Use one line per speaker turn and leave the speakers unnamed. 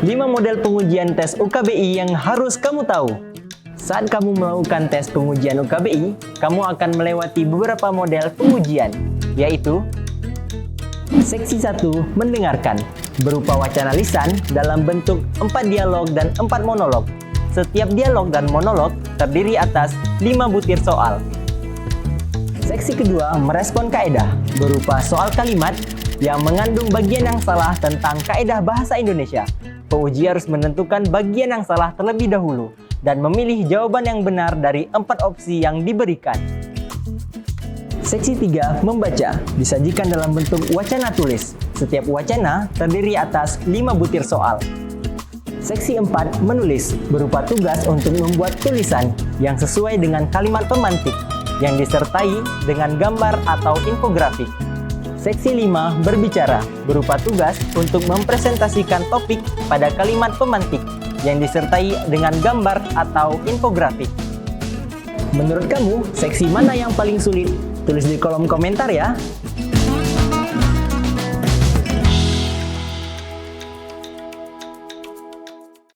5 model pengujian tes UKBI yang harus kamu tahu. Saat kamu melakukan tes pengujian UKBI, kamu akan melewati beberapa model pengujian, yaitu Seksi 1, mendengarkan, berupa wacana lisan dalam bentuk 4 dialog dan 4 monolog. Setiap dialog dan monolog terdiri atas 5 butir soal. Seksi kedua, merespon kaedah, berupa soal kalimat yang mengandung bagian yang salah tentang kaedah bahasa Indonesia. Penguji harus menentukan bagian yang salah terlebih dahulu dan memilih jawaban yang benar dari 4 opsi yang diberikan. Seksi 3, membaca, disajikan dalam bentuk wacana tulis. Setiap wacana terdiri atas 5 butir soal. Seksi 4, menulis, berupa tugas untuk membuat tulisan yang sesuai dengan kalimat pemantik, yang disertai dengan gambar atau infografik. Seksi 5, berbicara, berupa tugas untuk mempresentasikan topik pada kalimat pemantik yang disertai dengan gambar atau infografik. Menurut kamu, seksi mana yang paling sulit? Tulis di kolom komentar ya!